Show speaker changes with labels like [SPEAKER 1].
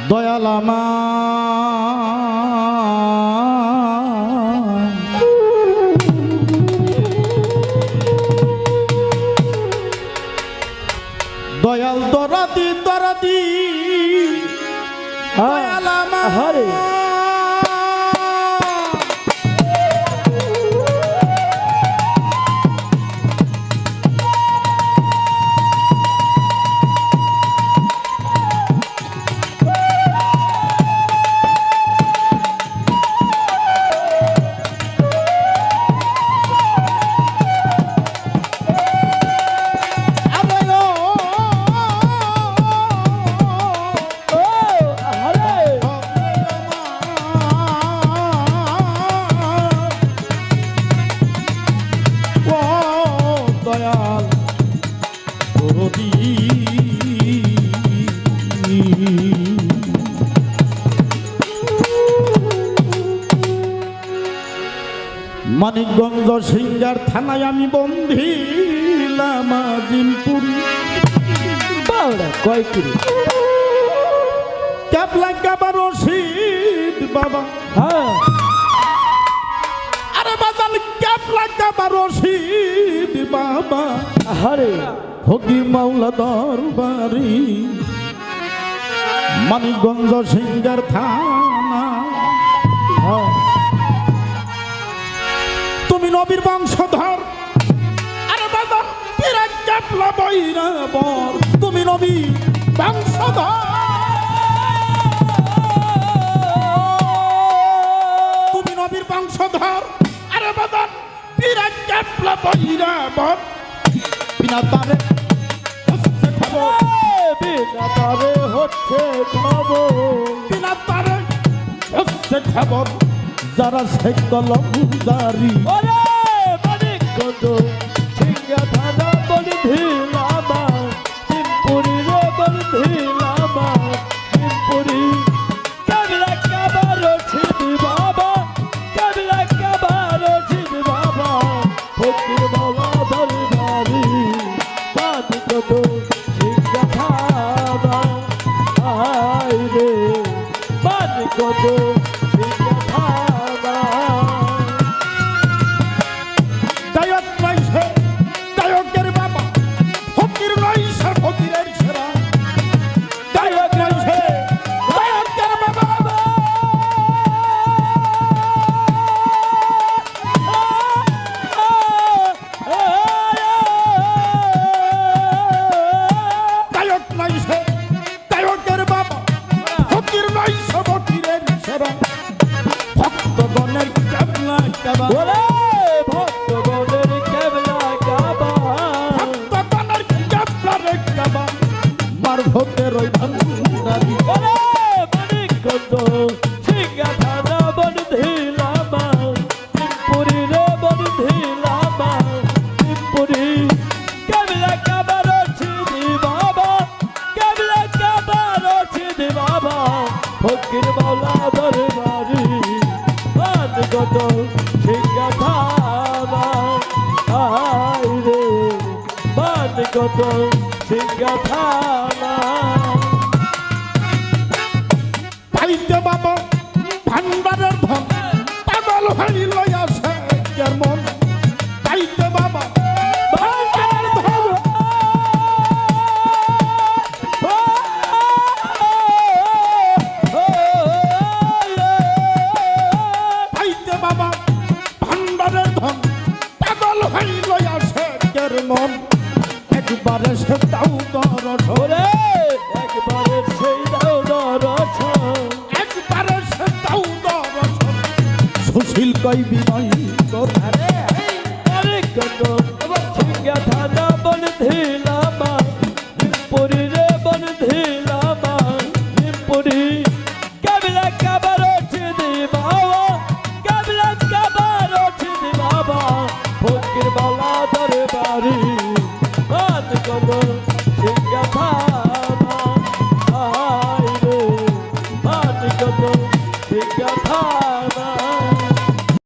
[SPEAKER 1] দয়াল আমার দয়াল দরাদি দরাদি দয়াল আমার মানিকগঞ্জ সিঙ্গার থানায় আমি বন্দী লামাজিমপুরি
[SPEAKER 2] কয়কিরি
[SPEAKER 1] ক্যাবলা কাবা রশিদ বাবা
[SPEAKER 2] হ্যাঁ
[SPEAKER 1] আরে বাজান ক্যাবলা কাবা রশিদ বাবা
[SPEAKER 2] আরে
[SPEAKER 1] ফকি মাওলা দরবারি মানিকগঞ্জ সিঙ্গার থানা
[SPEAKER 2] হ্যাঁ
[SPEAKER 1] তুমি নবীর বংশধর আরে বাজান পিরা ক্যাবলা বৈরাবর তুমি নবী বংশধর তুমি নবীর বংশধর আরে বাজান পিরা ক্যাবলা বৈরাবর বিনা তারে হচ্ছে খবর
[SPEAKER 2] বিনা তারে হচ্ছে খবর
[SPEAKER 1] বিনা তারে হচ্ছে খবর যারা সে কলম জারি
[SPEAKER 2] ওরে মানিকগঞ্জ সিঙ্গা থানা বন্ধি লামা সিমপুরি রে বন্ধি লামা সিমপুরি কেবলা কাবা রশিদ বাবা কেবলা কাবা রশিদ বাবা ফকির মাওলা দরবারি মানিকগঞ্জ সিঙ্গা থানা আইরে মানিকগঞ্জ সিঙ্গা থানা
[SPEAKER 1] পাইতে বাবা ভান্ডারের ধন পাগল হইল আসে মন পাইতে বাবা ভান্ডারের ধন পাইতে বাবা ভান্ডারের ধন পাগল হইল আসে মন একবারে সে দাও দরস
[SPEAKER 2] একবারে সেই দাও দরস
[SPEAKER 1] একবারে সে দাও দরস সুশীল কই বিনয়
[SPEAKER 2] আরে মানিকগঞ্জ সিঙ্গা থানা বন্ধি লামা সিমপুরি রে বন্ধি লামা সিমপুরি কেবলা কাবা রশিদ বাবা কেবলা কাবা রশিদ বাবা ফকির মাওলা দরবারি